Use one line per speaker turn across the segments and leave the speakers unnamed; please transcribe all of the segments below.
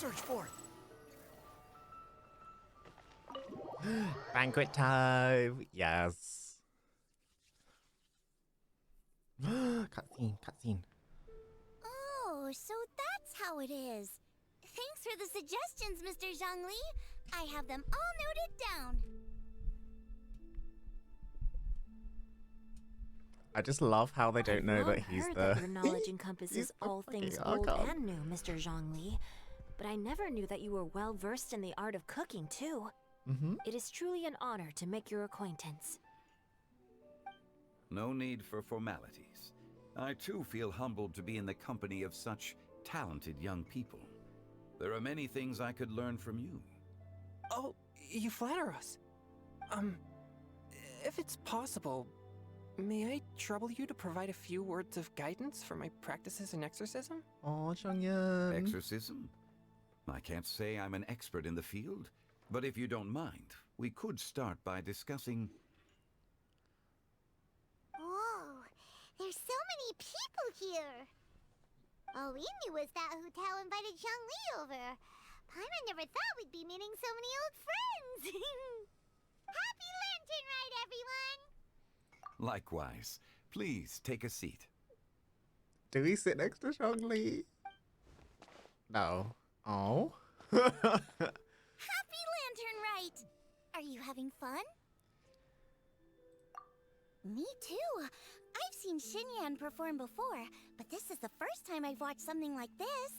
search for?
Banquet time. Yes. Cutscene, cutscene.
Oh, so that's how it is. Thanks for the suggestions, Mr. Zhongli. I have them all noted down.
I just love how they don't know that he's
heard
the.
that your knowledge encompasses
He's the
all things
fucking
old
Archon.
and new, Mr. Zhongli. But I never knew that you were well versed in the art of cooking, too. It is truly an honor to make your acquaintance.
No need for formalities. I too feel humbled to be in the company of such talented young people. There are many things I could learn from you.
Oh, you flatter us. If it's possible, may I trouble you to provide a few words of guidance for my practices in exorcism?
Oh, Chongyun.
Exorcism? I can't say I'm an expert in the field, but if you don't mind, we could start by discussing...
Whoa, there's so many people here. All we knew was that Hu Tao invited Zhongli over. Paimon never thought we'd be meeting so many old friends. Happy Lantern Rite, everyone!
Likewise. Please take a seat.
Do we sit next to Zhongli? No. Oh.
Happy Lantern Rite! Are you having fun? Me too. I've seen Xinyan perform before, but this is the first time I've watched something like this.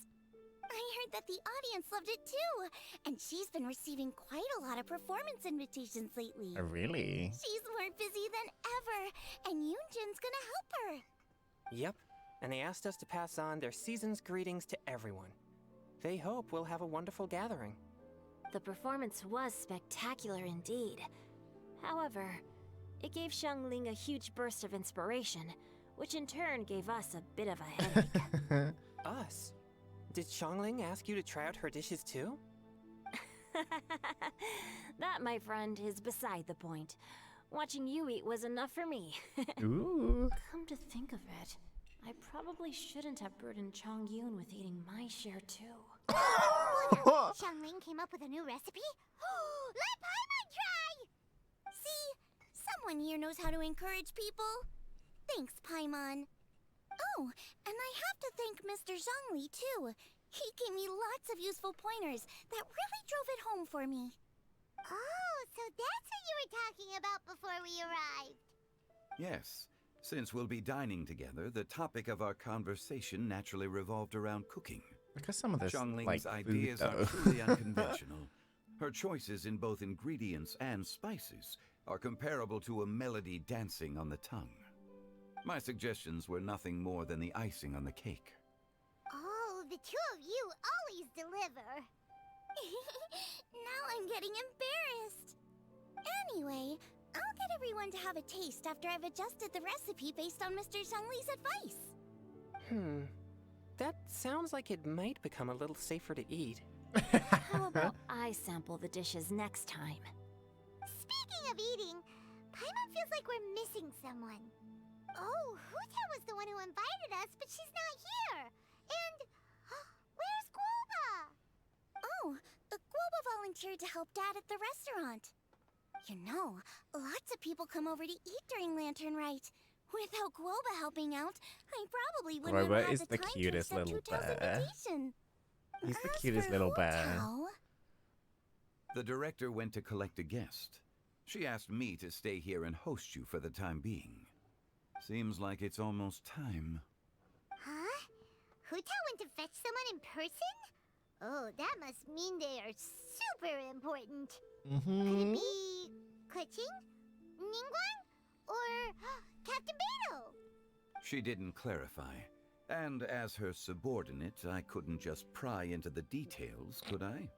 I heard that the audience loved it too, and she's been receiving quite a lot of performance invitations lately.
Oh, really?
She's more busy than ever, and Yoonjin's gonna help her.
Yep, and they asked us to pass on their season's greetings to everyone. They hope we'll have a wonderful gathering.
The performance was spectacular indeed. However, it gave Xiangling a huge burst of inspiration, which in turn gave us a bit of a headache.
Us? Did Xiangling ask you to try out her dishes too?
That, my friend, is beside the point. Watching you eat was enough for me.
Ooh.
Come to think of it, I probably shouldn't have burdened Chongyun with eating my share too.
Xiangling came up with a new recipe? Let Paimon try! See? Someone here knows how to encourage people. Thanks, Paimon. Oh, and I have to thank Mr. Zhongli, too. He gave me lots of useful pointers that really drove it home for me. Oh, so that's what you were talking about before we arrived.
Yes. Since we'll be dining together, the topic of our conversation naturally revolved around cooking.
Because some of this,
Xiangling's
like,
ideas
food,
are
though.
truly unconventional. Her choices in both ingredients and spices are comparable to a melody dancing on the tongue. My suggestions were nothing more than the icing on the cake.
Oh, the two of you always deliver. Now I'm getting embarrassed. Anyway, I'll get everyone to have a taste after I've adjusted the recipe based on Mr. Zhongli's advice.
That sounds like it might become a little safer to eat.
How about I sample the dishes next time?
Speaking of eating, Paimon feels like we're missing someone. Oh, Huta was the one who invited us, but she's not here. And where's Guoba? Oh, Guoba volunteered to help Dad at the restaurant. You know, lots of people come over to eat during Lantern Rite. Without Guoba helping out, I probably wouldn't
Guoba
have had
is
the
the
time
cutest
to accept
little
Hu Tao's
bear.
invitation.
He's the
As
cutest
for
little
Hu
bear.
Tao,
The director went to collect a guest. She asked me to stay here and host you for the time being. Seems like it's almost time.
Huh? Hu Tao went to fetch someone in person? Oh, that must mean they are super important. Could it be Keqing? Ningguang? Or Captain Beto?
She didn't clarify. And as her subordinate, I couldn't just pry into the details, could I?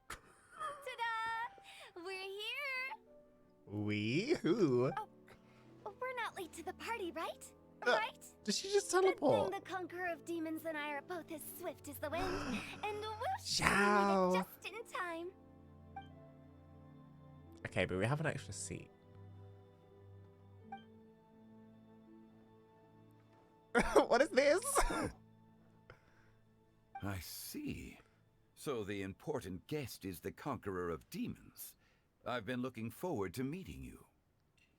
Ta-da! We're here!
We? Who?
We're not late to the party, right?
Uh,
Right?
Did she just
Good thing
teleport?
the Conqueror of Demons and I are both as swift as the wind. And whoosh! We
Ciao.
made it just in time.
Okay, but we have an extra seat. What is this?
I see. So the important guest is the conqueror of demons. I've been looking forward to meeting you.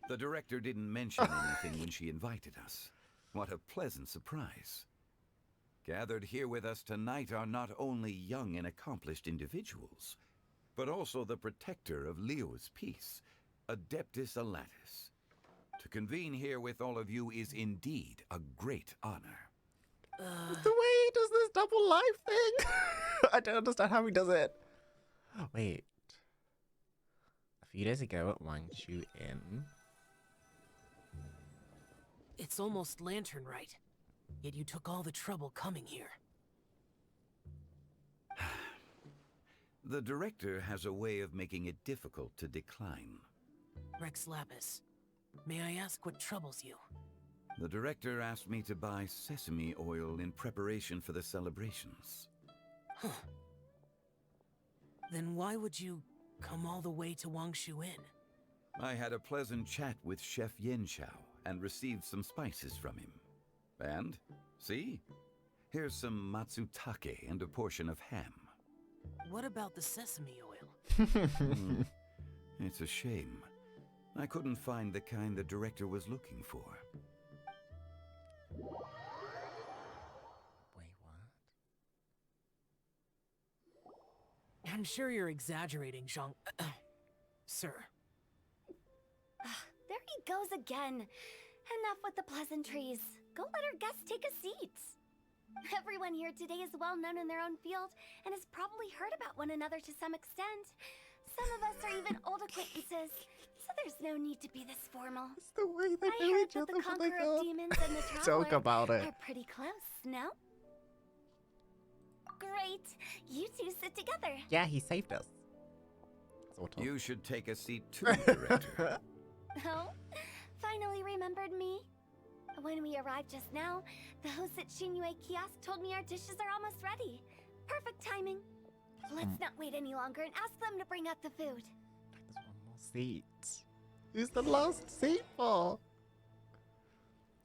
The director didn't mention anything when she invited us. What a pleasant surprise. Gathered here with us tonight are not only young and accomplished individuals, but also the protector of Leo's peace, Adeptus Alatus. To convene here with all of you is indeed a great honor.
The way he does this double life thing. I don't understand how he does it. Wait. A few days ago at Wangshu Inn.
It's almost lantern right. Yet you took all the trouble coming here.
The director has a way of making it difficult to decline.
Rex Lapis, may I ask what troubles you?
The director asked me to buy sesame oil in preparation for the celebrations.
Huh. Then why would you come all the way to Wangshu Inn?
I had a pleasant chat with Chef Yenshao and received some spices from him. And, see? Here's some matsutake and a portion of ham.
What about the sesame oil?
It's a shame. I couldn't find the kind the director was looking for.
Wait, what?
I'm sure you're exaggerating, Zhang. Sir.
There he goes again. Enough with the pleasantries. Go let our guests take a seat. Everyone here today is well known in their own field and has probably heard about one another to some extent. Some of us are even old acquaintances, so there's no need to be this formal.
It's the way they
I
know
heard
each
that
other
the
when they
Conqueror of
go.
Demons and the
Joke
Traveler
about it.
are pretty close, no? Great. You two sit together.
Yeah, he saved us. Sort of.
You should take a seat too, director.
Oh, finally remembered me. When we arrived just now, the host at Shinue Kiosk told me our dishes are almost ready. Perfect timing. Let's not wait any longer and ask them to bring out the food.
There's one more seat. Who's the last seat for?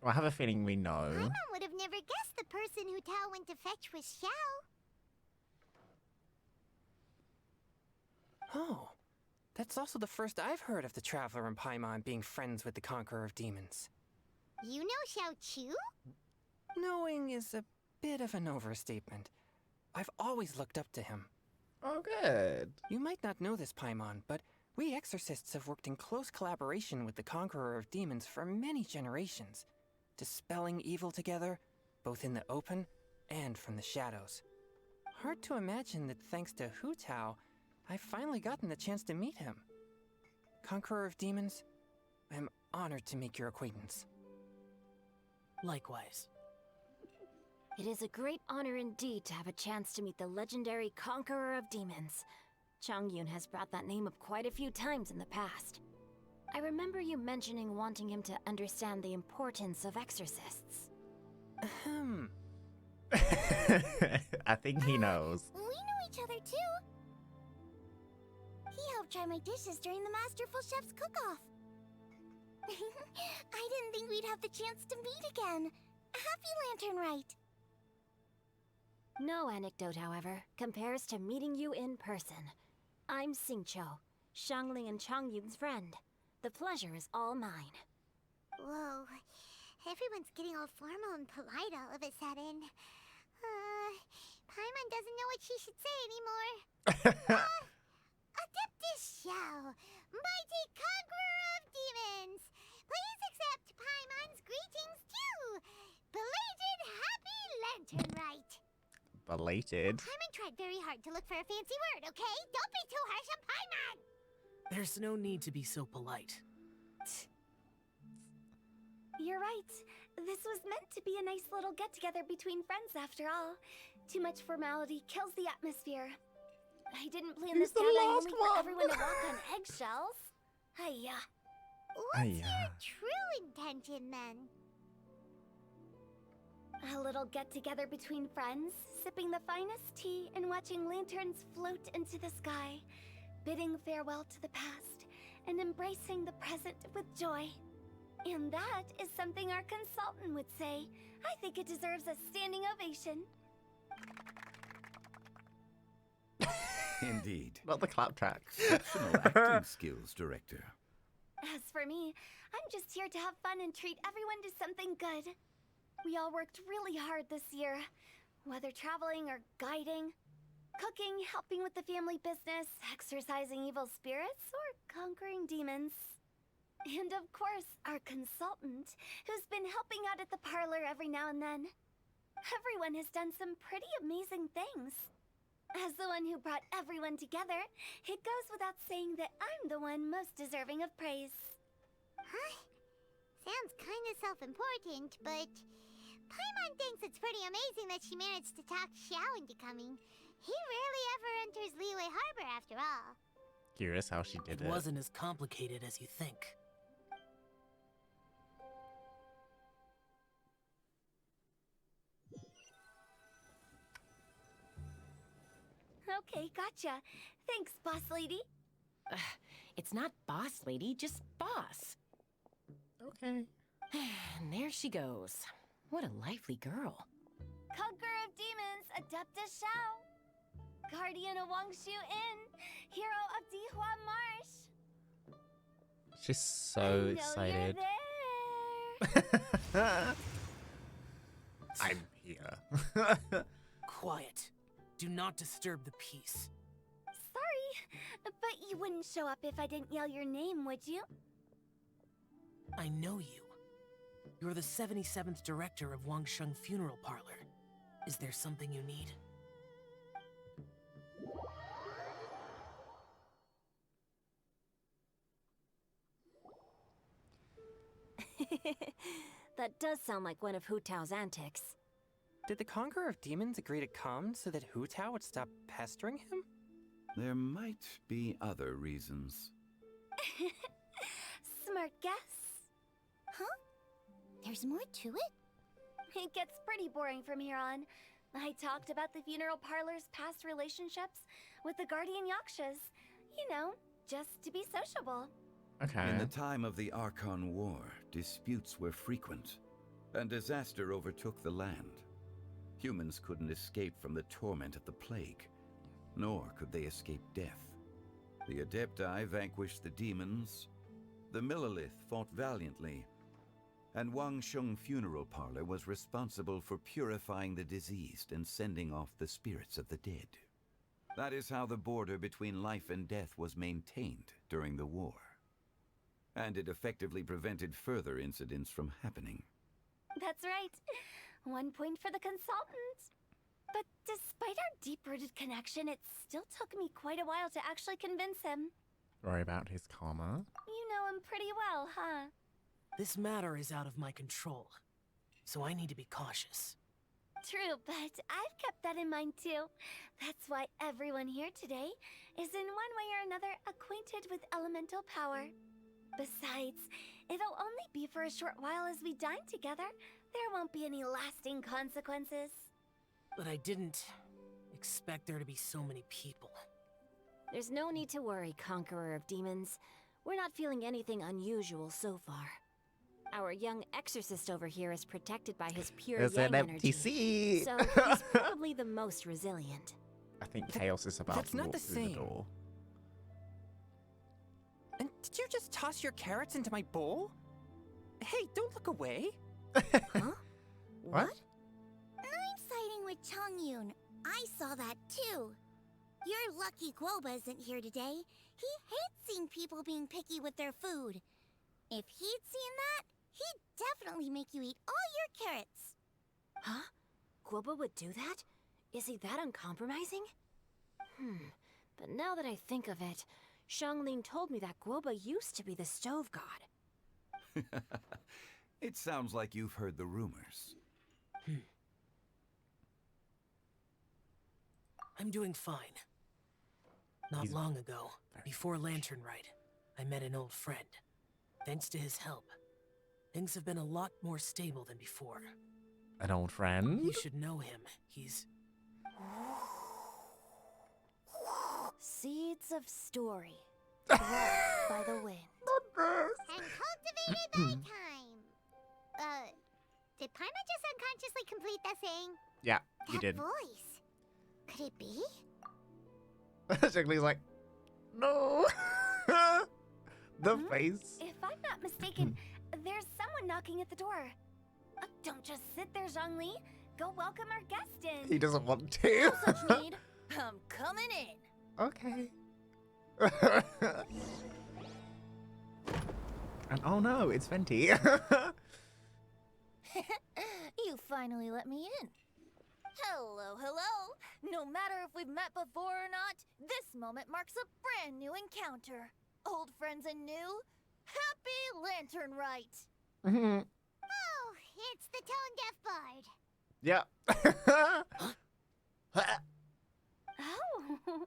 Well, I have a feeling we know.
Paimon would have never guessed the person who Tao went to fetch was Xiao.
Oh, that's also the first I've heard of the Traveler and Paimon being friends with the Conqueror of Demons.
You know Xiao Chu?
Knowing is a bit of an overstatement. I've always looked up to him.
Oh, good.
You might not know this, Paimon, but we exorcists have worked in close collaboration with the Conqueror of Demons for many generations, dispelling evil together, both in the open and from the shadows. Hard to imagine that thanks to Hu Tao, I've finally gotten the chance to meet him. Conqueror of Demons, I'm honored to make your acquaintance.
Likewise.
It is a great honor indeed to have a chance to meet the legendary Conqueror of Demons. Changyun has brought that name up quite a few times in the past. I remember you mentioning wanting him to understand the importance of exorcists.
Ahem.
I think he knows.
We know each other too. He helped try my dishes during the Masterful Chef's cook-off. I didn't think we'd have the chance to meet again. Happy Lantern Rite.
No anecdote, however, compares to meeting you in person. I'm Xingqiu, Shangling and Changyun's friend. The pleasure is all mine.
Whoa. Everyone's getting all formal and polite all of a sudden. Paimon doesn't know what she should say anymore. Adeptus Xiao, mighty conqueror of demons. Please accept Paimon's greetings too. Belated Happy Lantern Rite.
Belated.
Paimon tried very hard to look for a fancy word, okay? Don't be too harsh on Paimon!
There's no need to be so polite.
You're right. This was meant to be a nice little get-together between friends after all. Too much formality kills the atmosphere. I didn't plan
Who's
this
the
gathering
last
only
one?
for everyone to walk on eggshells. Hiya. What's your true intention, then? A little get-together between friends, sipping the finest tea and watching lanterns float into the sky, bidding farewell to the past, and embracing the present with joy. And that is something our consultant would say. I think it deserves a standing ovation.
Indeed.
Not the clap tracks.
Exceptional acting skills, Director.
As for me, I'm just here to have fun and treat everyone to something good. We all worked really hard this year, whether traveling or guiding, cooking, helping with the family business, exorcising evil spirits, or conquering demons. And of course, our consultant, who's been helping out at the parlor every now and then. Everyone has done some pretty amazing things. As the one who brought everyone together, it goes without saying that I'm the one most deserving of praise. Huh? Sounds kinda self-important, but Paimon thinks it's pretty amazing that she managed to talk Xiao into coming. He rarely ever enters Liyue Harbor after all.
Curious how she did
It
it.
wasn't as complicated as you think.
Okay, gotcha. Thanks, boss lady.
It's not boss lady, just boss.
Okay.
And there she goes. What a lively girl.
Conqueror of demons, Adeptus Xiao. Guardian of Wangshu Inn. Hero of Dihua Marsh.
She's so
I know
excited.
You're there.
I'm here.
Quiet. Do not disturb the peace.
Sorry, but you wouldn't show up if I didn't yell your name, would you?
I know you. You're the 77th director of Wangsheng Funeral Parlor. Is there something you need?
That does sound like one of Hu Tao's antics.
Did the Conqueror of Demons agree to come so that Hu Tao would stop pestering him?
There might be other reasons.
Smart guess. Huh? There's more to it? It gets pretty boring from here on. I talked about the funeral parlor's past relationships with the guardian yakshas. You know, just to be sociable.
Okay.
In the time of the Archon War, disputes were frequent, and disaster overtook the land. Humans couldn't escape from the torment of the plague, nor could they escape death. The Adepti vanquished the demons, the Millelith fought valiantly, and Wangsheng Funeral Parlor was responsible for purifying the diseased and sending off the spirits of the dead. That is how the border between life and death was maintained during the war. And it effectively prevented further incidents from happening.
That's right. 1 point for the consultant. But despite our deep-rooted connection, it still took me quite a while to actually convince him.
Worry about his karma.
You know him pretty well, huh?
This matter is out of my control, so I need to be cautious.
True, but I've kept that in mind too. That's why everyone here today is in one way or another acquainted with elemental power. Besides, it'll only be for a short while as we dine together. There won't be any lasting consequences.
But I didn't expect there to be so many people.
There's no need to worry, Conqueror of Demons. We're not feeling anything unusual so far. Our young exorcist over here is protected by his pure
There's
yang
an empty
energy,
seat.
so he's probably the most resilient.
I think Chaos is about
that's
to
not
walk
the
through
same.
the door.
And did you just toss your carrots into my bowl? Hey, don't look away.
Huh?
What?
I'm siding with Chongyun. I saw that too. You're lucky Guoba isn't here today. He hates seeing people being picky with their food. If he'd seen that, he'd definitely make you eat all your carrots.
Huh? Guoba would do that? Is he that uncompromising? But now that I think of it, Xiangling told me that Guoba used to be the stove god.
It sounds like you've heard the rumors.
I'm doing fine. Not
He's
long ago,
very
before Lantern Rite, I met an old friend. Thanks to his help, things have been a lot more stable than before.
An old friend?
You should know him. He's...
Seeds of story. Dropped by the wind.
And cultivated by time. Did Paimon just unconsciously complete that saying?
Yeah, you
That
did.
voice. Could it be?
Zhongli's like, no. The face.
If I'm not mistaken, there's someone knocking at the door. Don't just sit there, Zhongli. Go welcome our guest in.
He doesn't want to.
No such need. I'm coming in.
Okay. And oh no, it's Venti.
You finally let me in. Hello, hello. No matter if we've met before or not, this moment marks a brand new encounter. Old friends and new. Happy Lantern Rite.
Oh, it's the tone-deaf bard.
Yeah.
Oh,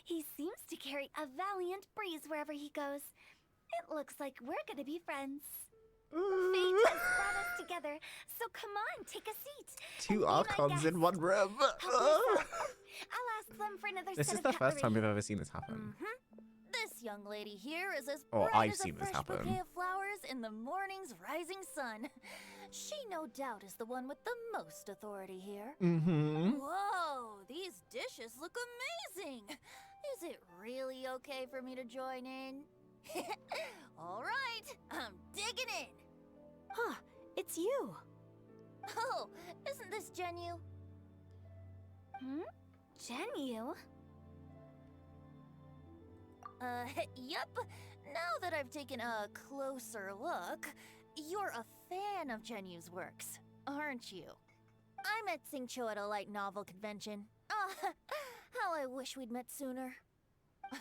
he seems to carry a valiant breeze wherever he goes. It looks like we're gonna be friends. Fate has brought us together, so come on, take a seat.
Two
and be my
archons in
guest.
one room.
Help yourself. I'll ask them for another
This
set
is
of
the first time
cutlery.
we've ever seen this happen.
This young lady here is as
Or
bright
I've
as
seen
a
this
fresh
happen.
bouquet of flowers in the morning's rising sun. She no doubt is the one with the most authority here. Whoa, these dishes look amazing. Is it really okay for me to join in? All right, I'm digging in.
Huh, it's you.
Oh, isn't this Genu?
Genu?
Yep. Now that I've taken a closer look, you're a fan of Genu's works, aren't you? I met Xingqiu at a light novel convention. How I wish we'd met sooner.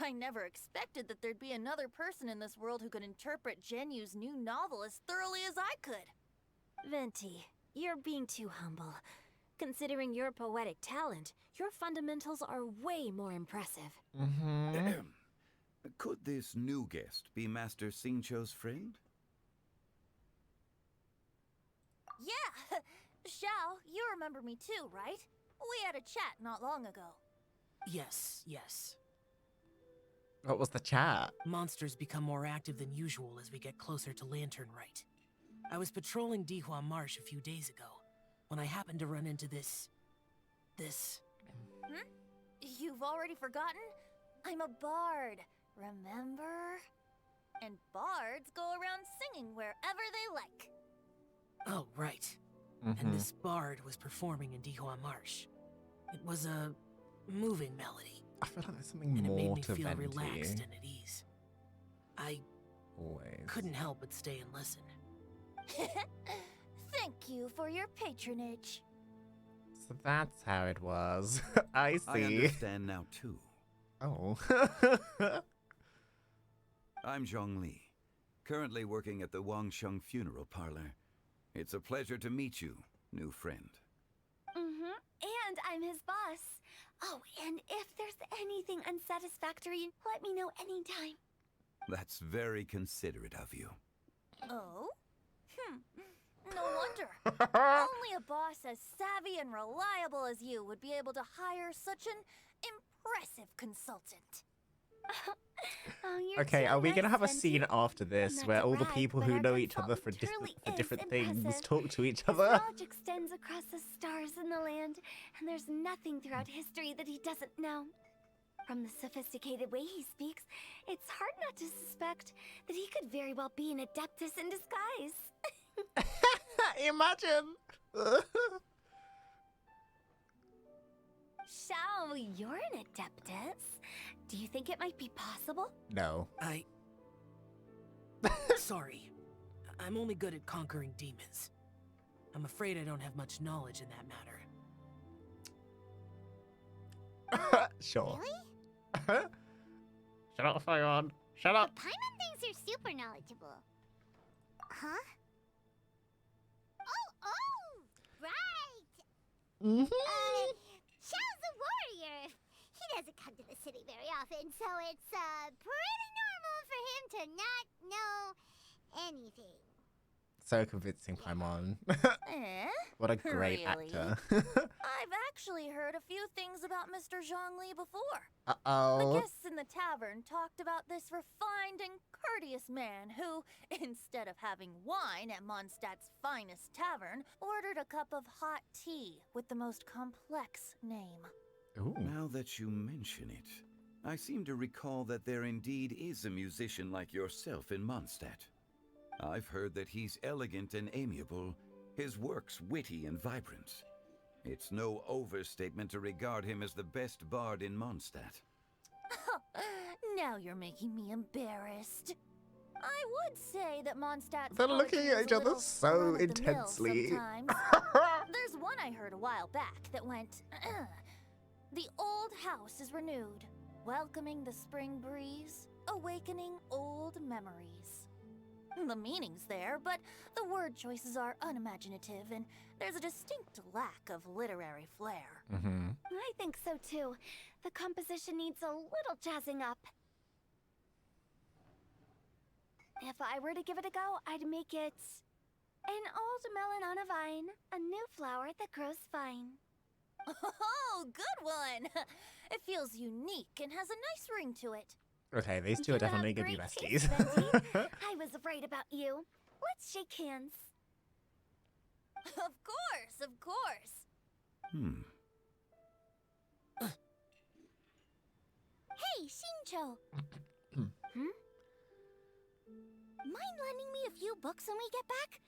I never expected that there'd be another person in this world who could interpret Genu's new novel as thoroughly as I could.
Venti, you're being too humble. Considering your poetic talent, your fundamentals are way more impressive.
Could this new guest be Master Xingqiu's friend?
Yeah! Xiao, you remember me too, right? We had a chat not long ago.
Yes, yes.
What was the chat?
Monsters become more active than usual as we get closer to Lantern Rite. I was patrolling Dihua Marsh a few days ago when I happened to run into this.
You've already forgotten? I'm a bard, remember? And bards go around singing wherever they like.
Oh, right. And this bard was performing in Dihua Marsh. It was a moving melody,
I feel like there's something
and it made
more
me
to
feel
Venti.
relaxed and at ease. I
Always.
couldn't help but stay and listen.
Thank you for your patronage.
So that's how it was. I
I
see.
understand now too.
Oh.
I'm Zhongli, currently working at the Wangsheng Funeral Parlor. It's a pleasure to meet you, new friend.
And I'm his boss. Oh, and if there's anything unsatisfactory, let me know anytime.
That's very considerate of you.
Oh? No wonder. Only a boss as savvy and reliable as you would be able to hire such an impressive consultant.
Oh, you're
Okay,
too
are we gonna
nice,
have a
Venti.
scene after this
Not
where
to
all the
brag,
people
but
who
our
know each other for,
consultant truly
different
is
things
impressive.
talk to each
His
other?
knowledge extends across the stars in the land, and there's nothing throughout history that he doesn't know. From the sophisticated way he speaks, it's hard not to suspect that he could very well be an adeptus in disguise.
Imagine.
Xiao, you're an adeptus. Do you think it might be possible?
No.
Sorry. I'm only good at conquering demons. I'm afraid I don't have much knowledge in that matter.
Sure.
Really?
Shut up, Fireon. Shut up.
Paimon thinks you're super knowledgeable. Huh? Oh, right! Xiao's a warrior. He doesn't come to the city very often, so it's pretty normal for him to not know anything.
So convincing, Paimon.
Eh?
What a great
Really?
actor.
I've actually heard a few things about Mr. Zhongli before. The
Uh-oh.
guests in the tavern talked about this refined and courteous man who, instead of having wine at Mondstadt's finest tavern, ordered a cup of hot tea with the most complex name.
Ooh.
Now that you mention it, I seem to recall that there indeed is a musician like yourself in Mondstadt. I've heard that he's elegant and amiable, his works witty and vibrant. It's no overstatement to regard him as the best bard in Mondstadt.
Now you're making me embarrassed. I would say that Mondstadt's
They're
poetry
looking at
is
each
a
other
little
so
run-of-the-mill
intensely.
sometimes. There's one I heard a while back that went, "The old house is renewed, welcoming the spring breeze, awakening old memories." The meaning's there, but the word choices are unimaginative, and there's a distinct lack of literary flair.
I think so too. The composition needs a little jazzing up. If I were to give it a go, I'd make it an old melon on a vine, a new flower that grows fine.
Oh, good one! It feels unique and has a nice ring to it.
Okay, these two are
You have
definitely gonna be
great
besties.
taste, Benji. I was right about you. Let's shake hands.
Of course, of course.
Hey, Shincho. Mind lending me a few books when we get back?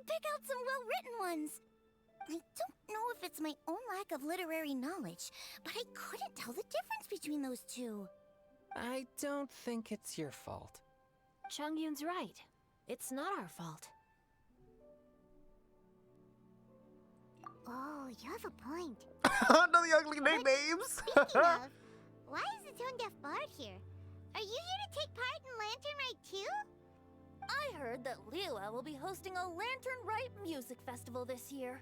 Pick out some well-written ones. I don't know if it's my own lack of literary knowledge, but I couldn't tell the difference between those two.
I don't think it's your fault.
Chongyun's right. It's not our fault.
Oh, you have a point.
Not the ugly nicknames.
Speaking of, why is the tone-deaf bard here? Are you here to take part in Lantern Rite too?
I heard that Liyue will be hosting a Lantern Rite music festival this year.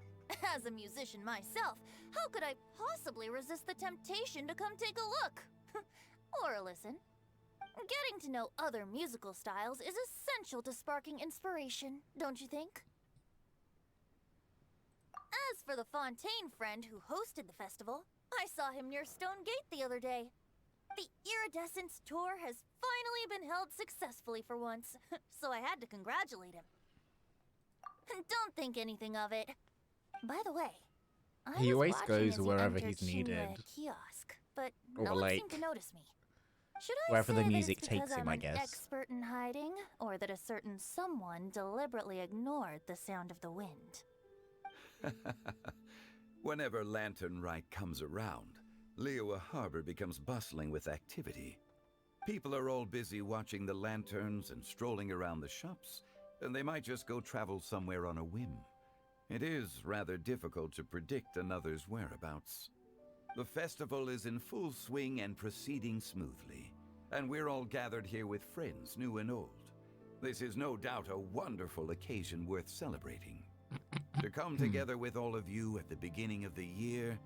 As a musician myself, how could I possibly resist the temptation to come take a look? Or listen. Getting to know other musical styles is essential to sparking inspiration, don't you think? As for the Fontaine friend who hosted the festival, I saw him near Stone Gate the other day. The Iridescence tour has finally been held successfully for once, so I had to congratulate him. Don't think anything of it. By the way, I
He
was
always
watching
goes
as he
wherever
entered
he's
Shinue
needed.
Kiosk, but
Or
no one
like,
seemed to notice me. Should I
wherever the
say that
music
it's
takes
because
him,
I'm
I
an
guess.
expert in hiding, or that a certain someone deliberately ignored the sound of the wind?
Whenever Lantern Rite comes around, Liyue Harbor becomes bustling with activity. People are all busy watching the lanterns and strolling around the shops, and they might just go travel somewhere on a whim. It is rather difficult to predict another's whereabouts. The festival is in full swing and proceeding smoothly, and we're all gathered here with friends, new and old. This is no doubt a wonderful occasion worth celebrating. To come together with all of you at the beginning of the year,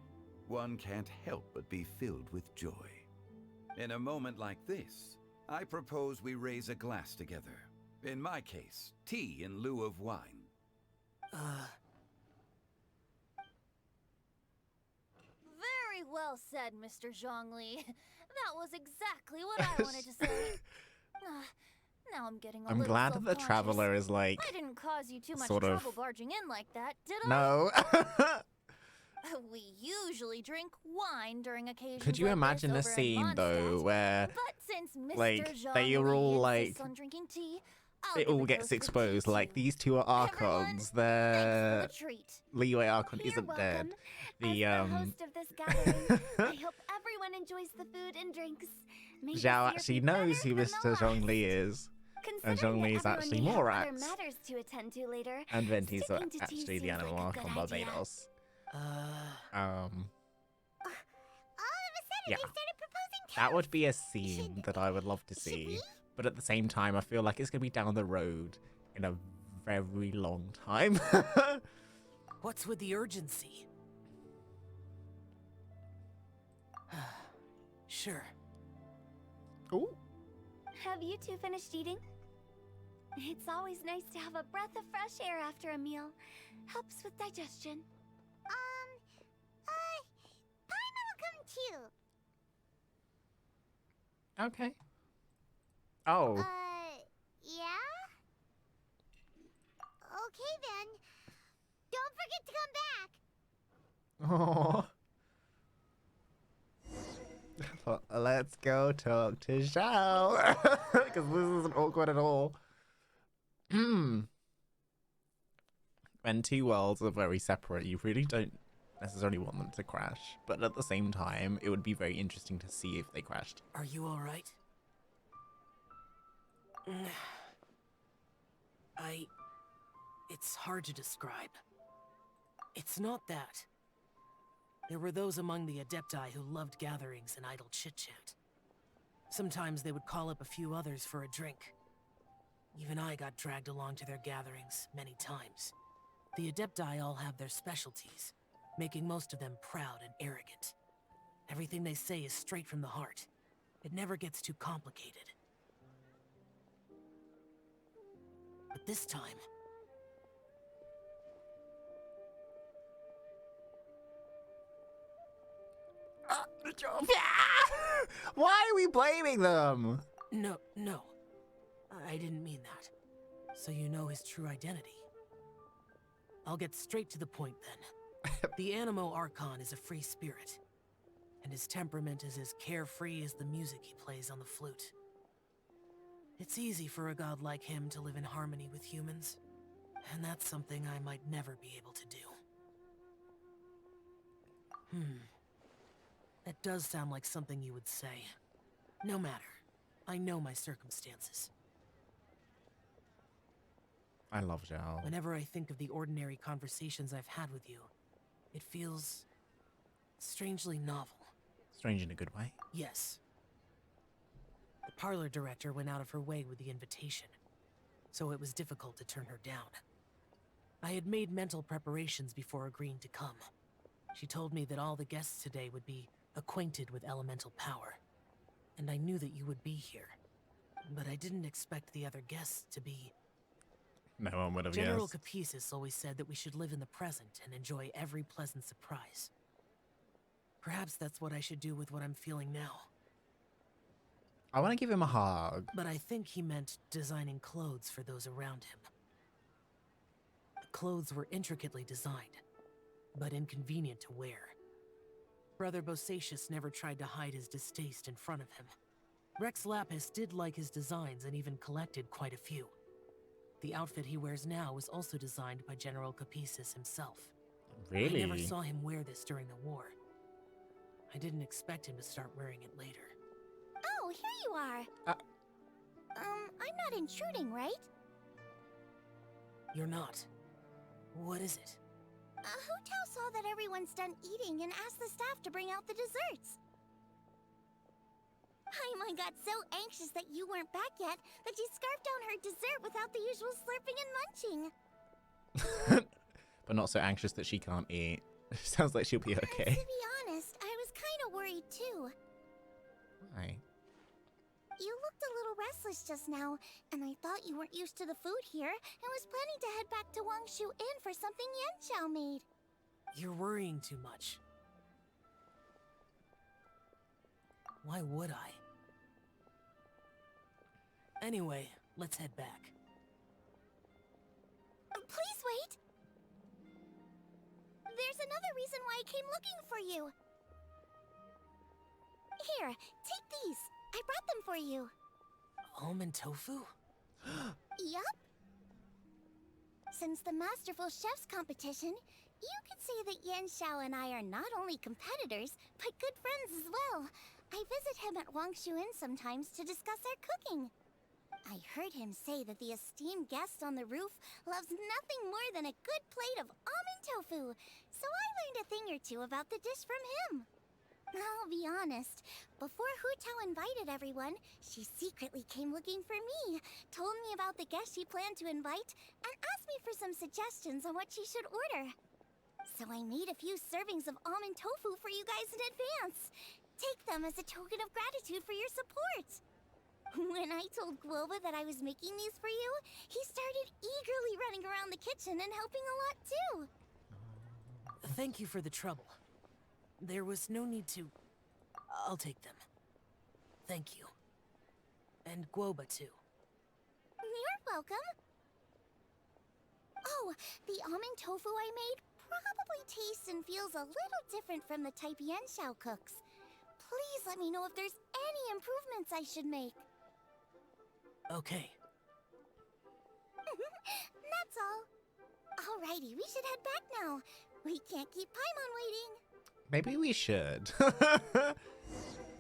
one can't help but be filled with joy. In a moment like this, I propose we raise a glass together. In my case, tea in lieu of wine.
Very well said, Mr. Zhongli. That was exactly what I wanted to say. Now I'm getting a
I'm
little
glad that the
self-conscious.
traveler is like,
I didn't cause you too much
sort of-
trouble barging in like that, did I?
no.
We usually drink wine during occasions
Could you
like
imagine a
this over in
scene though
Mondstadt.
where
But since Mr.
like,
Zhongli
they are all,
insists
like,
on drinking tea, I'll
it
give
all
a
gets
toast with tea
exposed? Like
too.
these two are
Everyone,
archons.
thanks for
The
the treat.
Liyue Archon
You're
isn't
welcome.
dead.
As
The
the host of this gathering, I hope everyone enjoys the food and drinks. May this
Zhao
year
actually
be
knows
better
who
than
Mr.
the
Zhongli
last.
is. And
Considering
Zhongli
that
is
everyone
actually
may have
more
other
acts.
matters to attend to later,
And Venti's
sticking to tea
actually the
seems
animal
like a
Archon
good idea.
Barbados.
All of a sudden,
Yeah.
they started proposing
That would
toasts.
be a scene that I would love to
Should
see.
we?
But at the same time, I feel like it's going to be down the road in a very long time.
What's with the urgency? Sure.
Ooh.
Have you two finished eating? It's always nice to have a breath of fresh air after a meal. Helps with digestion. Paimon will come too.
Okay. Oh.
Yeah? Okay then. Don't forget to come back.
Oh. Let's go talk to Xiao. Because this isn't awkward at all. When two worlds are very separate, you really don't necessarily want them to crash. But at the same time, it would be very interesting to see if they crashed.
Are you alright? It's hard to describe. It's not that. There were those among the Adepti who loved gatherings and idle chit-chat. Sometimes they would call up a few others for a drink. Even I got dragged along to their gatherings many times. The Adepti all have their specialties, making most of them proud and arrogant. Everything they say is straight from the heart. It never gets too complicated. But this time...
Why are we blaming them?
No. I didn't mean that. So you know his true identity. I'll get straight to the point then. The Animo Archon is a free spirit, and his temperament is as carefree as the music he plays on the flute. It's easy for a god like him to live in harmony with humans, and that's something I might never be able to do. That does sound like something you would say. No matter. I know my circumstances.
I love Xiao.
Whenever I think of the ordinary conversations I've had with you, it feels strangely novel.
Strange in a good way.
Yes. The parlor director went out of her way with the invitation, so it was difficult to turn her down. I had made mental preparations before agreeing to come. She told me that all the guests today would be acquainted with elemental power, and I knew that you would be here. But I didn't expect the other guests to be...
No one would have
General
guessed.
Capisis always said that we should live in the present and enjoy every pleasant surprise. Perhaps that's what I should do with what I'm feeling now.
I want to give him a hug.
But I think he meant designing clothes for those around him. The clothes were intricately designed, but inconvenient to wear. Brother Bosacius never tried to hide his distaste in front of him. Rex Lapis did like his designs and even collected quite a few. The outfit he wears now was also designed by General Capisis himself.
Really?
I never saw him wear this during the war. I didn't expect him to start wearing it later.
Oh, here you are. I'm not intruding, right?
You're not. What is it?
Hu Tao saw that everyone's done eating and asked the staff to bring out the desserts. Paimon got so anxious that you weren't back yet that she scarfed down her dessert without the usual slurping and munching.
But not so anxious that she can't eat. Sounds like she'll be okay.
To be honest, I was kind of worried too.
Why?
You looked a little restless just now, and I thought you weren't used to the food here and was planning to head back to Wangshu Inn for something Yanxiao made.
You're worrying too much. Why would I? Anyway, let's head back.
Please wait! There's another reason why I came looking for you. Here, take these. I brought them for you.
Almond tofu?
Yup. Since the Masterful Chef's competition, you could say that Yanxiao and I are not only competitors, but good friends as well. I visit him at Wangshu Inn sometimes to discuss our cooking. I heard him say that the esteemed guest on the roof loves nothing more than a good plate of almond tofu, so I learned a thing or two about the dish from him. I'll be honest, before Hu Tao invited everyone, she secretly came looking for me, told me about the guests she planned to invite, and asked me for some suggestions on what she should order. So I made a few servings of almond tofu for you guys in advance. Take them as a token of gratitude for your support. When I told Guoba that I was making these for you, he started eagerly running around the kitchen and helping a lot too.
Thank you for the trouble. There was no need to... I'll take them. Thank you. And Guoba too.
You're welcome. Oh, the almond tofu I made probably tastes and feels a little different from the type Yanxiao cooks. Please let me know if there's any improvements I should make.
Okay.
That's all. Alrighty, we should head back now. We can't keep Paimon waiting.
Maybe we should.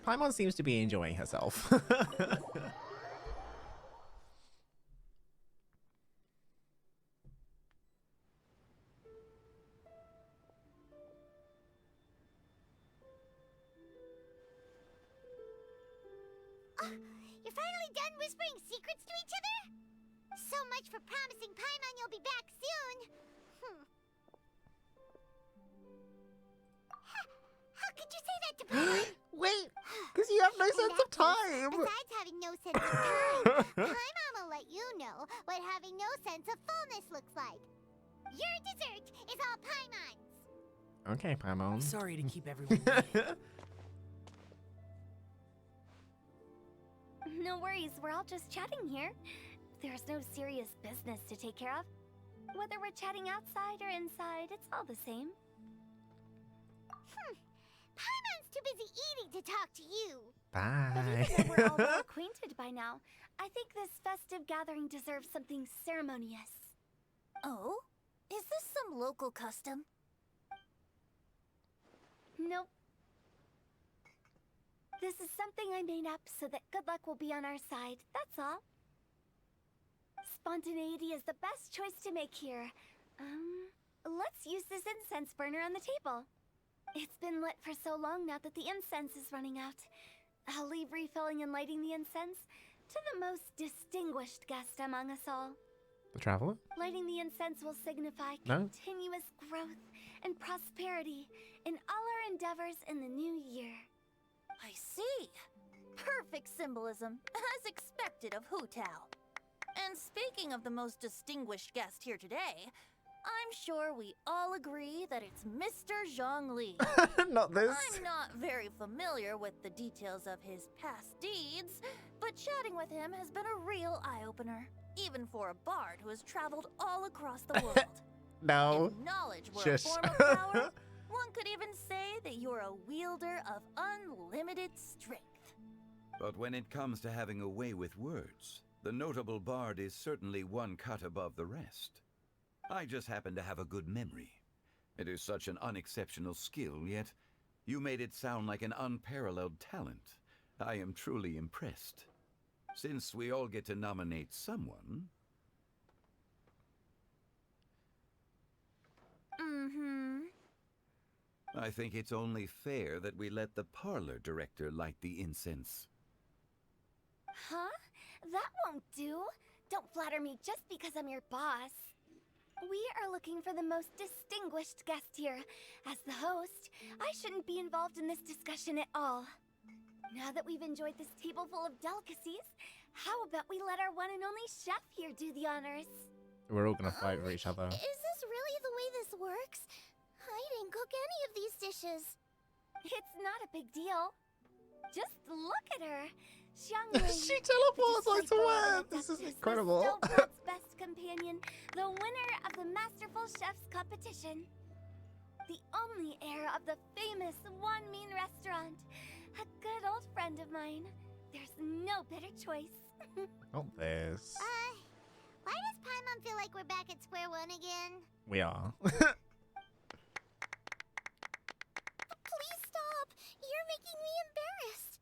Paimon seems to be enjoying herself.
You're finally done whispering secrets to each other? So much for promising Paimon you'll be back soon. How could you say that to Paimon?
Wait, because you have no sense of time.
Besides having no sense of time, Paimon will let you know what having no sense of fullness looks like. Your dessert is all Paimon's.
Okay, Paimon.
Sorry to keep everyone waiting.
No worries, we're all just chatting here. There's no serious business to take care of. Whether we're chatting outside or inside, it's all the same. Paimon's too busy eating to talk to you.
Bye.
But even though we're all well acquainted by now, I think this festive gathering deserves something ceremonious.
Oh? Is this some local custom?
Nope. This is something I made up so that good luck will be on our side, that's all. Spontaneity is the best choice to make here. Let's use this incense burner on the table. It's been lit for so long now that the incense is running out. I'll leave refilling and lighting the incense to the most distinguished guest among us all.
The Traveler?
Lighting the incense will signify
No.
continuous growth and prosperity in all our endeavors in the new year.
I see. Perfect symbolism, as expected of Hu Tao. And speaking of the most distinguished guest here today, I'm sure we all agree that it's Mr. Zhongli.
Not this.
I'm not very familiar with the details of his past deeds, but chatting with him has been a real eye-opener, even for a bard who has traveled all across the world.
No.
If knowledge were
Shush.
a form of power, one could even say that you're a wielder of unlimited strength.
But when it comes to having a way with words, the notable bard is certainly one cut above the rest. I just happen to have a good memory. It is such an unexceptional skill, yet you made it sound like an unparalleled talent. I am truly impressed. Since we all get to nominate someone... I think it's only fair that we let the parlor director light the incense.
Huh? That won't do. Don't flatter me just because I'm your boss. We are looking for the most distinguished guest here. As the host, I shouldn't be involved in this discussion at all. Now that we've enjoyed this table full of delicacies, how about we let our one and only chef here do the honors?
We're all gonna fight for each other.
Is this really the way this works? I didn't cook any of these dishes. It's not a big deal. Just look at her. Xiangling,
She teleports, I
disciple
swear!
of
This is
Adeptus,
incredible.
The Snowblood's best companion, the winner of the Masterful Chef's competition. The only heir of the famous One Mean restaurant. A good old friend of mine. There's no better choice.
Not this.
Why does Paimon feel like we're back at square one again?
We are.
Please stop! You're making me embarrassed.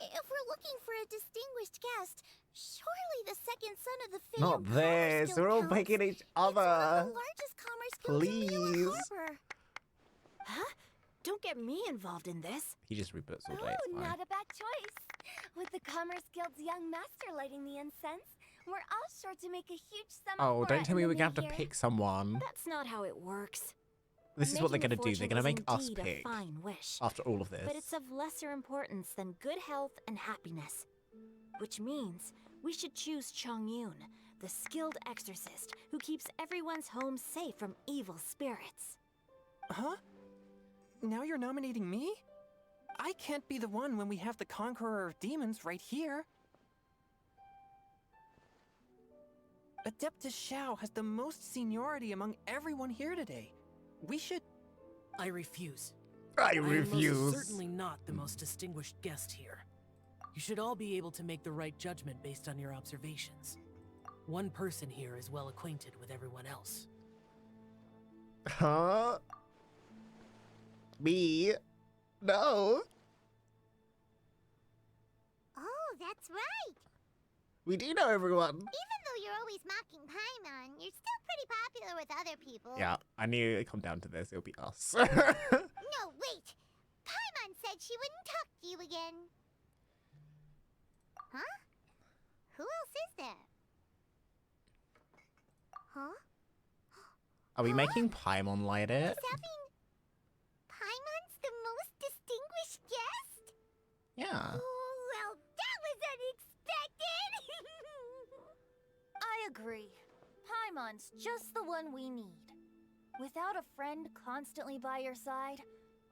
If we're looking for a distinguished guest, surely the second son of the famed
Not this.
Commerce
We're all
Guild
picking each
It's one of
other.
the largest commerce guilds in Liyue
Please.
Harbor.
Huh? Don't get me involved in this.
He just reboots all day.
Oh,
It's fine.
not a bad choice. With the Commerce Guild's young master lighting the incense, we're all sure to make a huge sum of
Oh, don't
aura
tell me
in
we're
the
gonna have
new
to
year.
pick someone.
That's not how it works.
This is what they're
Making a
gonna do. They're
fortune
gonna
is
make us
indeed a
pick
fine wish,
after all of this.
but it's of lesser importance than good health and happiness. Which means we should choose Chongyun, the skilled exorcist who keeps everyone's home safe from evil spirits.
Huh? Now you're nominating me? I can't be the one when we have the Conqueror of Demons right here. Adeptus Xiao has the most seniority among everyone here today. We should...
I refuse.
I
am
refuse.
most certainly not the most distinguished guest here. You should all be able to make the right judgment based on your observations. One person here is well acquainted with everyone else.
Huh? Me? No.
Oh, that's right.
We do know everyone.
Even though you're always mocking Paimon, you're still pretty popular with other people.
Yeah, I knew it'd come down to this. It'll be us.
No, wait. Paimon said she wouldn't talk to you again. Huh? Who else is there? Huh?
Are we making Paimon light it?
Does that mean Paimon's the most distinguished guest?
Yeah.
Oh, well, that was unexpected!
I agree. Paimon's just the one we need. Without a friend constantly by your side,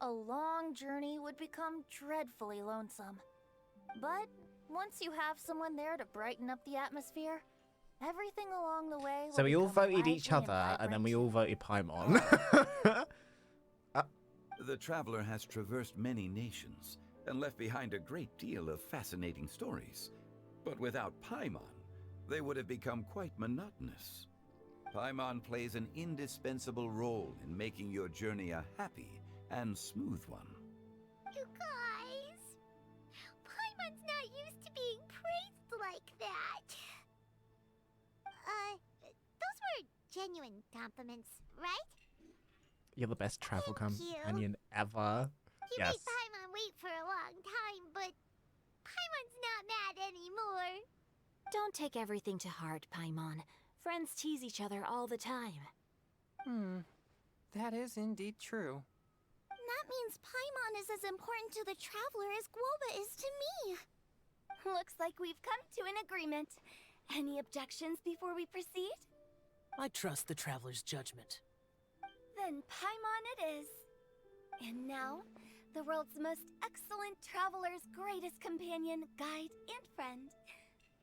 a long journey would become dreadfully lonesome. But once you have someone there to brighten up the atmosphere, everything along the way will
So we all
become
voted each
lively
other, and then we all voted Paimon.
The traveler has traversed many nations and left behind a great deal of fascinating stories. But without Paimon, they would have become quite monotonous. Paimon plays an indispensable role in making your journey a happy and smooth one.
You guys, Paimon's not used to being praised like that. Those were genuine compliments, right?
You're the best travel
Thank you.
companion ever.
You
Yes.
made Paimon wait for a long time, but Paimon's not mad anymore.
Don't take everything to heart, Paimon. Friends tease each other all the time.
That is indeed true.
That means Paimon is as important to the traveler as Guoba is to me. Looks like we've come to an agreement. Any objections before we proceed?
I trust the traveler's judgment.
Then Paimon it is. And now, the world's most excellent traveler's greatest companion, guide, and friend,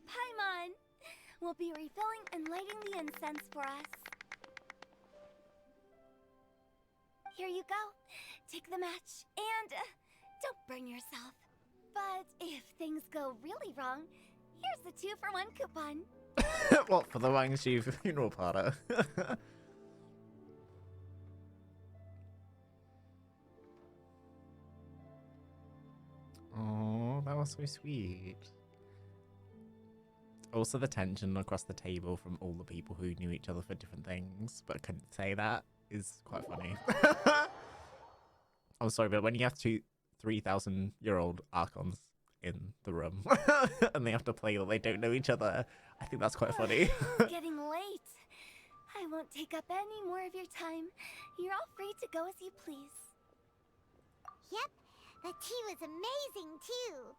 Paimon, will be refilling and lighting the incense for us. Here you go. Take the match, and don't burn yourself. But if things go really wrong, here's the 2-for-1 coupon.
What, for the Wangshu funeral parlor? Oh, that was so sweet. Also, the tension across the table from all the people who knew each other for different things, but couldn't say that is quite funny. I'm sorry, but when you have 3,000-year-old Archons in the room and they have to play that they don't know each other, I think that's quite funny.
It's getting late. I won't take up any more of your time. You're all free to go as you please. Yep, the tea was amazing too.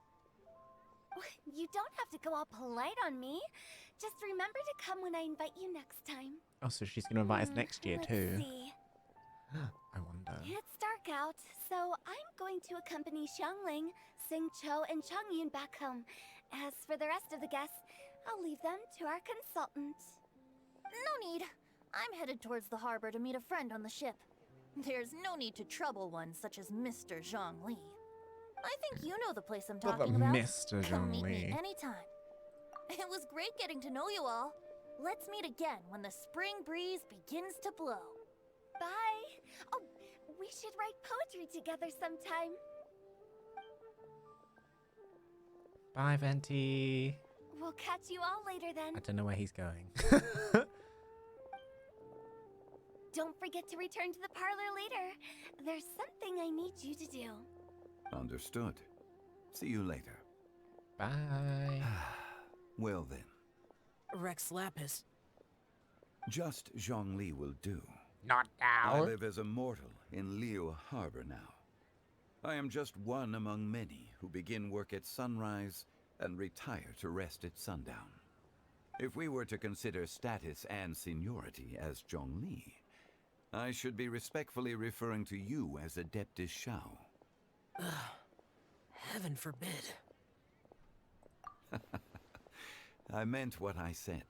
You don't have to go all polite on me. Just remember to come when I invite you next time.
Oh, so she's going to invite us next year
Let's
too.
see.
I wonder.
It's dark out, so I'm going to accompany Xiangling, Xingqiu, and Changyun back home. As for the rest of the guests, I'll leave them to our consultant.
No need. I'm headed towards the harbor to meet a friend on the ship. There's no need to trouble one such as Mr. Zhongli. I think you know the place I'm
What
talking
about
about.
Mr.
Come meet me
Zhongli?
anytime. It was great getting to know you all. Let's meet again when the spring breeze begins to blow.
Bye. Oh, we should write poetry together sometime.
Bye, Venti.
We'll catch you all later then.
I don't know where he's going.
Don't forget to return to the parlor later. There's something I need you to do.
Understood. See you later.
Bye.
Well then,
Rex Lapis.
just Zhongli will do.
Not
I
now.
live as a mortal in Liu Harbor now. I am just one among many who begin work at sunrise and retire to rest at sundown. If we were to consider status and seniority as Zhongli, I should be respectfully referring to you as Adeptus Shao.
Heaven forbid.
I meant what I said.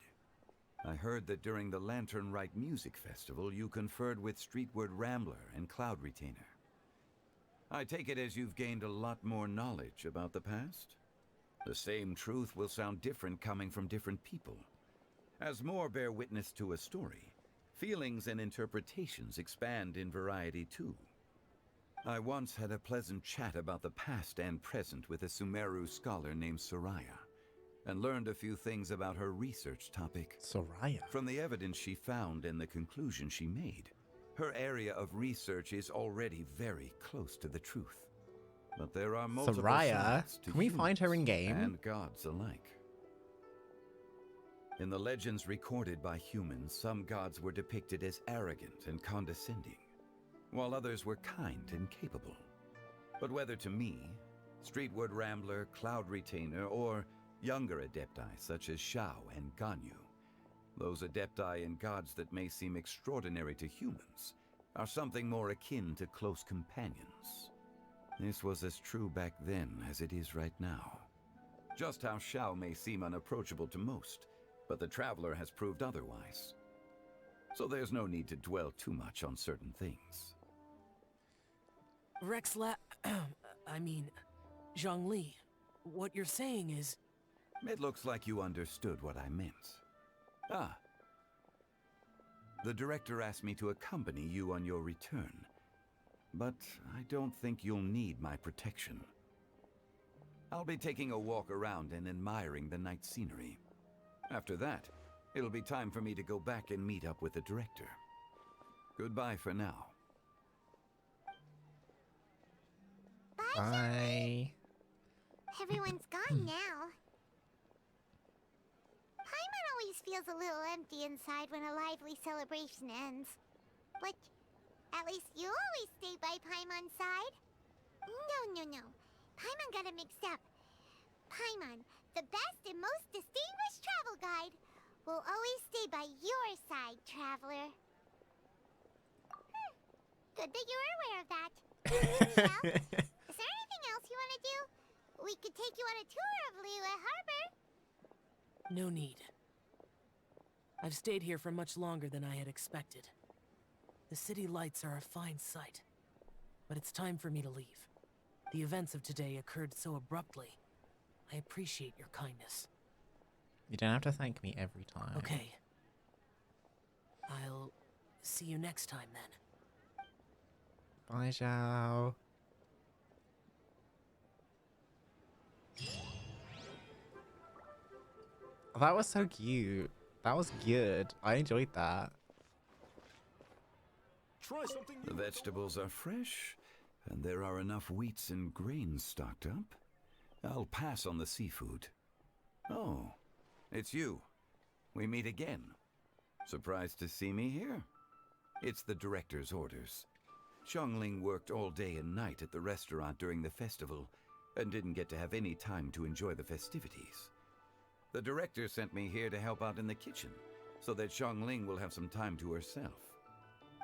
I heard that during the Lantern Rite Music Festival, you conferred with Streetward Rambler and Cloud Retainer. I take it as you've gained a lot more knowledge about the past? The same truth will sound different coming from different people. As more bear witness to a story, feelings and interpretations expand in variety too. I once had a pleasant chat about the past and present with a Sumeru scholar named Soraya, and learned a few things about her research topic.
Soraya.
From the evidence she found and the conclusion she made, her area of research is already very close to the truth. But there are multiple
Soraya?
sides to
Can we find her in
humans
game?
and gods alike. In the legends recorded by humans, some gods were depicted as arrogant and condescending, while others were kind and capable. But whether to me, Streetward Rambler, Cloud Retainer, or younger adepti such as Shao and Ganyu, those adepti and gods that may seem extraordinary to humans are something more akin to close companions. This was as true back then as it is right now. Just how Shao may seem unapproachable to most, but the Traveler has proved otherwise. So there's no need to dwell too much on certain things.
Zhongli, what you're saying is...
It looks like you understood what I meant. Ah. The director asked me to accompany you on your return, but I don't think you'll need my protection. I'll be taking a walk around and admiring the night scenery. After that, it'll be time for me to go back and meet up with the director. Goodbye for now.
Bye.
Everyone's gone now. Paimon always feels a little empty inside when a lively celebration ends. But at least you always stay by Paimon's side. No. Paimon got it mixed up. Paimon, the best and most distinguished travel guide, will always stay by your side, traveler. Good that you were aware of that. Well, is there anything else you want to do? We could take you on a tour of Liyue Harbor.
No need. I've stayed here for much longer than I had expected. The city lights are a fine sight, but it's time for me to leave. The events of today occurred so abruptly. I appreciate your kindness.
You don't have to thank me every time.
Okay. I'll see you next time then.
Bye, Zhao. Oh, that was so cute. That was good. I enjoyed that.
Try something
The
new.
vegetables are fresh, and there are enough wheats and grains stocked up. I'll pass on the seafood. Oh, it's you. We meet again. Surprised to see me here? It's the director's orders. Xiangling worked all day and night at the restaurant during the festival and didn't get to have any time to enjoy the festivities. The director sent me here to help out in the kitchen so that Xiangling will have some time to herself.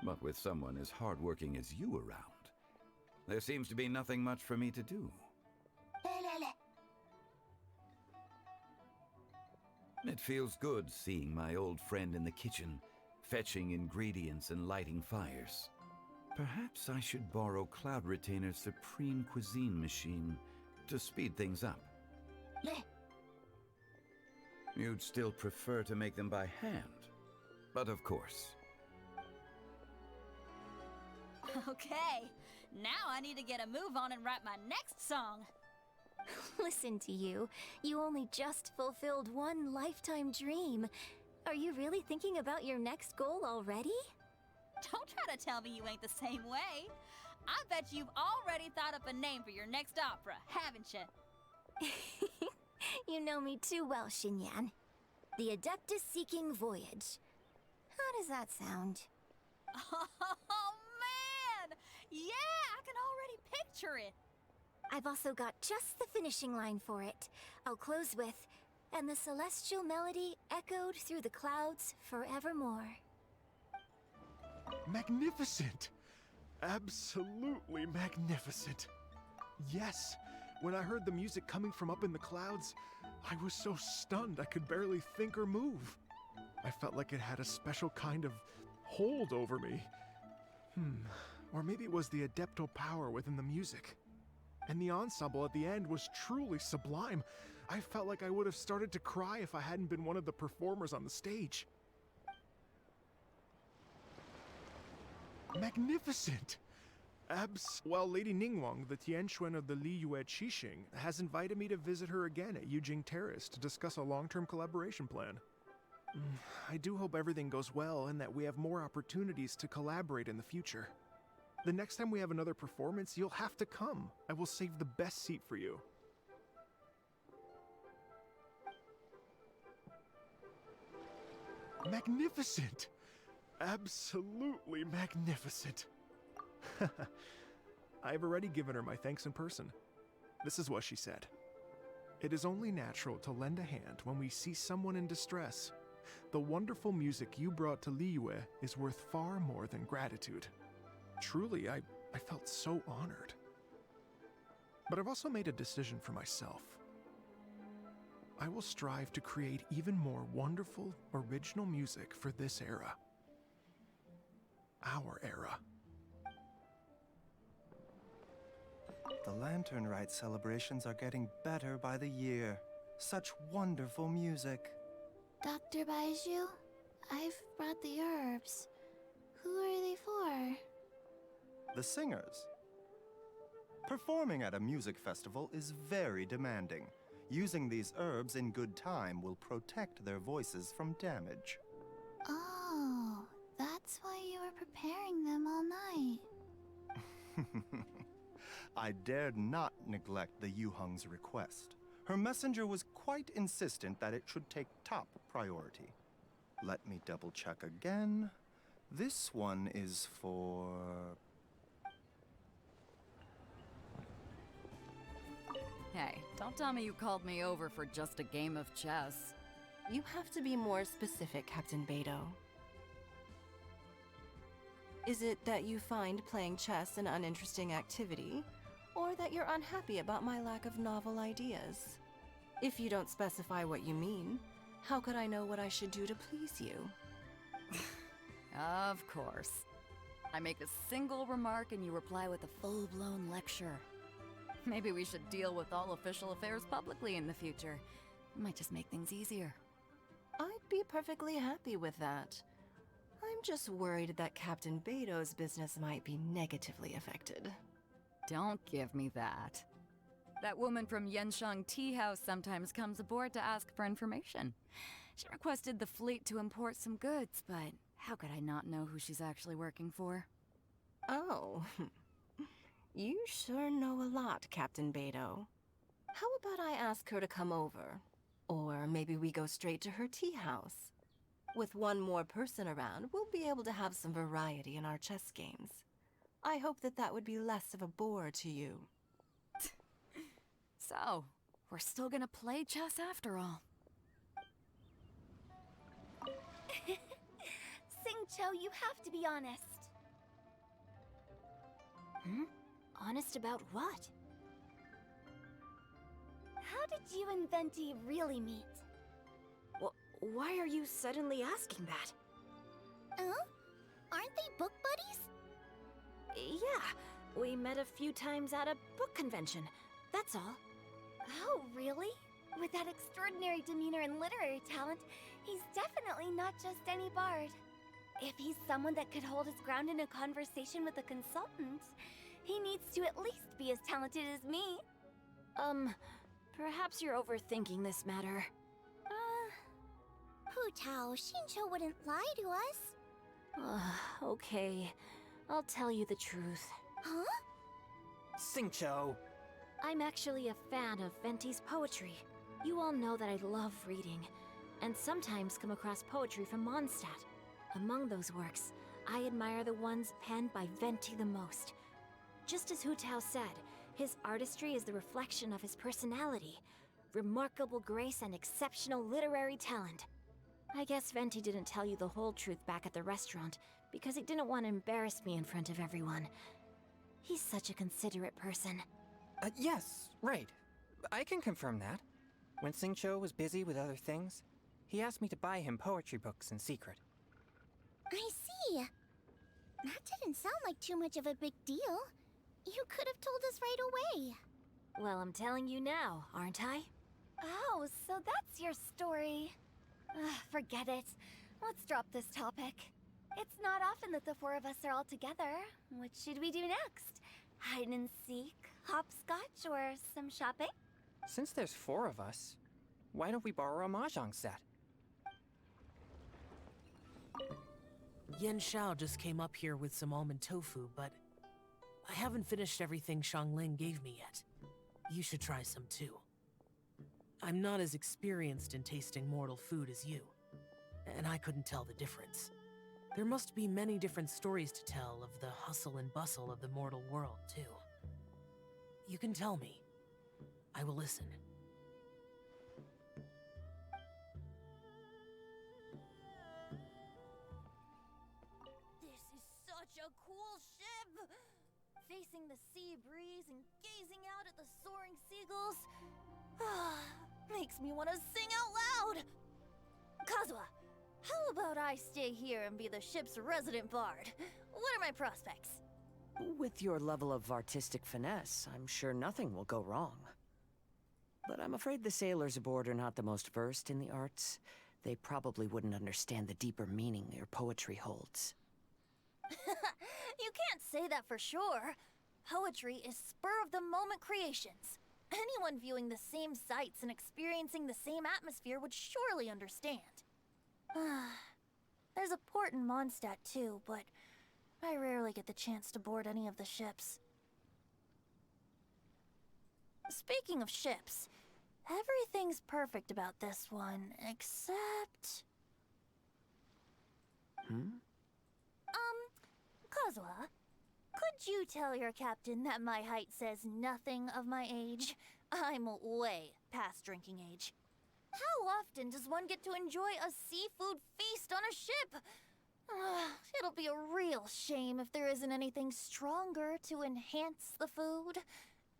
But with someone as hardworking as you around, there seems to be nothing much for me to do. It feels good seeing my old friend in the kitchen, fetching ingredients and lighting fires. Perhaps I should borrow Cloud Retainer's Supreme Cuisine machine to speed things up. You'd still prefer to make them by hand, but of course.
Okay, now I need to get a move on and write my next song.
Listen to you. You only just fulfilled one lifetime dream. Are you really thinking about your next goal already?
Don't try to tell me you ain't the same way. I bet you've already thought up a name for your next opera, haven't you?
You know me too well, Xinyan. The Adeptus Seeking Voyage. How does that sound?
Oh, man! Yeah, I can already picture it.
I've also got just the finishing line for it. I'll close with, and the celestial melody echoed through the clouds forevermore.
Magnificent! Absolutely magnificent. Yes, when I heard the music coming from up in the clouds, I was so stunned I could barely think or move. I felt like it had a special kind of hold over me. Or maybe it was the adeptal power within the music. And the ensemble at the end was truly sublime. I felt like I would have started to cry if I hadn't been one of the performers on the stage. Magnificent! Well, Lady Ningguang, the Tianquan of the Liyue Qixing, has invited me to visit her again at Yujing Terrace to discuss a long-term collaboration plan. I do hope everything goes well and that we have more opportunities to collaborate in the future. The next time we have another performance, you'll have to come. I will save the best seat for you. Magnificent! Absolutely magnificent! I've already given her my thanks in person. This is what she said. It is only natural to lend a hand when we see someone in distress. The wonderful music you brought to Liyue is worth far more than gratitude. Truly, I felt so honored. But I've also made a decision for myself. I will strive to create even more wonderful, original music for this era. Our era.
The Lantern Rite celebrations are getting better by the year. Such wonderful music.
Dr. Baiju, I've brought the herbs. Who are they for?
The singers. Performing at a music festival is very demanding. Using these herbs in good time will protect their voices from damage.
Oh, that's why you were preparing them all night.
I dared not neglect the Yuheng's request. Her messenger was quite insistent that it should take top priority. Let me double check again. This one is for...
Hey, don't tell me you called me over for just a game of chess.
You have to be more specific, Captain Beidou. Is it that you find playing chess an uninteresting activity? Or that you're unhappy about my lack of novel ideas? If you don't specify what you mean, how could I know what I should do to please you?
Of course. I make a single remark and you reply with a full-blown lecture. Maybe we should deal with all official affairs publicly in the future. It might just make things easier.
I'd be perfectly happy with that. I'm just worried that Captain Beidou's business might be negatively affected.
Don't give me that. That woman from Yenshang Tea House sometimes comes aboard to ask for information. She requested the fleet to import some goods, but how could I not know who she's actually working for?
Oh, you sure know a lot, Captain Beidou. How about I ask her to come over? Or maybe we go straight to her tea house. With one more person around, we'll be able to have some variety in our chess games. I hope that would be less of a bore to you.
So, we're still gonna play chess after all.
Xingqiu, you have to be honest.
Honest about what?
How did you and Venti really meet?
Why are you suddenly asking that?
Huh? Aren't they book buddies?
Yeah, we met a few times at a book convention. That's all.
Oh, really? With that extraordinary demeanor and literary talent, he's definitely not just any bard. If he's someone that could hold his ground in a conversation with a consultant, he needs to at least be as talented as me.
Perhaps you're overthinking this matter.
Hu Tao, Xingqiu wouldn't lie to us.
Okay. I'll tell you the truth.
Huh?
Xingqiu!
I'm actually a fan of Venti's poetry. You all know that I love reading, and sometimes come across poetry from Mondstadt. Among those works, I admire the ones penned by Venti the most. Just as Hu Tao said, his artistry is the reflection of his personality. Remarkable grace and exceptional literary talent. I guess Venti didn't tell you the whole truth back at the restaurant, because he didn't want to embarrass me in front of everyone. He's such a considerate person.
Yes, right. I can confirm that. When Xingqiu was busy with other things, he asked me to buy him poetry books in secret.
I see. That didn't sound like too much of a big deal. You could have told us right away.
Well, I'm telling you now, aren't I?
Oh, so that's your story. Forget it. Let's drop this topic. It's not often that the four of us are all together. What should we do next? Hide and seek, hopscotch, or some shopping?
Since there's 4 of us, why don't we borrow a mahjong set?
Yen Xiao just came up here with some almond tofu, but I haven't finished everything Xiangling gave me yet. You should try some too. I'm not as experienced in tasting mortal food as you, and I couldn't tell the difference. There must be many different stories to tell of the hustle and bustle of the mortal world, too. You can tell me. I will listen.
This is such a cool ship! Facing the sea breeze and gazing out at the soaring seagulls. Makes me want to sing out loud! Kazuha, how about I stay here and be the ship's resident bard? What are my prospects?
With your level of artistic finesse, I'm sure nothing will go wrong. But I'm afraid the sailors aboard are not the most versed in the arts. They probably wouldn't understand the deeper meaning your poetry holds.
You can't say that for sure. Poetry is spur-of-the-moment creations. Anyone viewing the same sights and experiencing the same atmosphere would surely understand. There's a port in Mondstadt too, but I rarely get the chance to board any of the ships. Speaking of ships, everything's perfect about this one, except... Kazuha, could you tell your captain that my height says nothing of my age? I'm way past drinking age. How often does one get to enjoy a seafood feast on a ship? It'll be a real shame if there isn't anything stronger to enhance the food.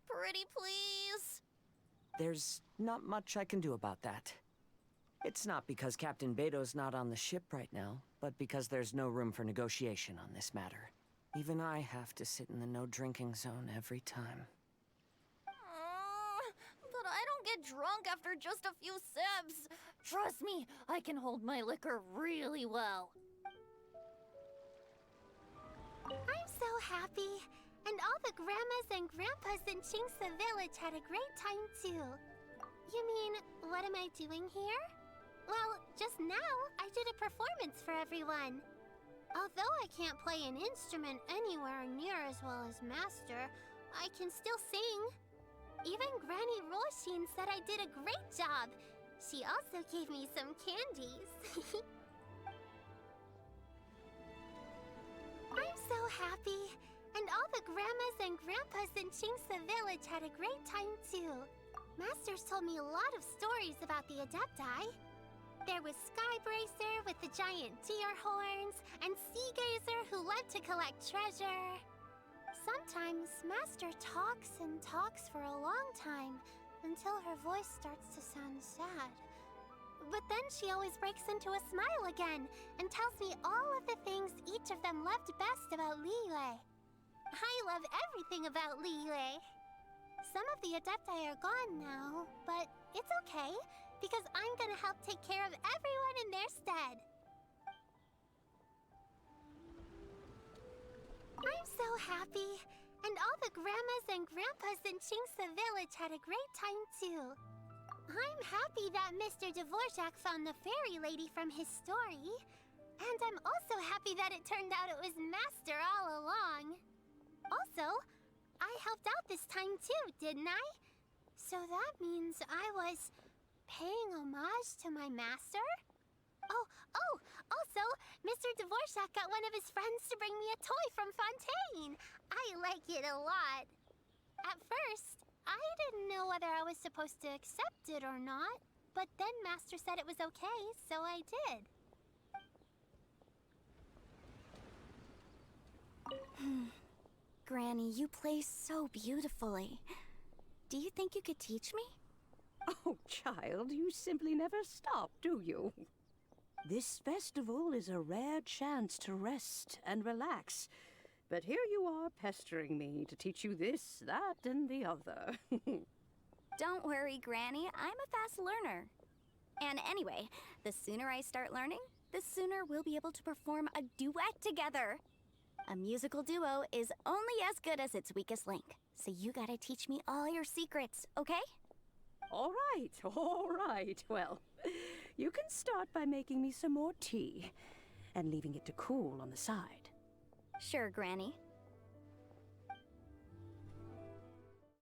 Pretty please?
There's not much I can do about that. It's not because Captain Beto's not on the ship right now, but because there's no room for negotiation on this matter. Even I have to sit in the no-drinking zone every time.
But I don't get drunk after just a few sips. Trust me, I can hold my liquor really well.
I'm so happy. And all the grandmas and grandpas in Chingsa Village had a great time too. You mean, what am I doing here? Well, just now, I did a performance for everyone. Although I can't play an instrument anywhere near as well as Master, I can still sing. Even Granny Roshin said I did a great job. She also gave me some candies. I'm so happy. And all the grandmas and grandpas in Chingsa Village had a great time too. Masters told me a lot of stories about the Adepti. There was Skybracer with the giant deer horns, and Seagazer who loved to collect treasure. Sometimes Master talks and talks for a long time until her voice starts to sound sad. But then she always breaks into a smile again and tells me all of the things each of them loved best about Liyue. I love everything about Liyue. Some of the Adepti are gone now, but it's okay, because I'm gonna help take care of everyone in their stead. I'm so happy, and all the grandmas and grandpas in Chingsa Village had a great time too. I'm happy that Mr. Dvorak found the fairy lady from his story, and I'm also happy that it turned out it was Master all along. Also, I helped out this time too, didn't I? So that means I was paying homage to my master? Oh, also, Mr. Dvorak got one of his friends to bring me a toy from Fontaine. I like it a lot. At first, I didn't know whether I was supposed to accept it or not, but then Master said it was okay, so I did.
Granny, you play so beautifully. Do you think you could teach me?
Oh, child, you simply never stop, do you? This festival is a rare chance to rest and relax. But here you are pestering me to teach you this, that, and the other.
Don't worry, Granny. I'm a fast learner. And anyway, the sooner I start learning, the sooner we'll be able to perform a duet together. A musical duo is only as good as its weakest link. So you gotta teach me all your secrets, okay?
All right. Well, you can start by making me some more tea and leaving it to cool on the side.
Sure, Granny.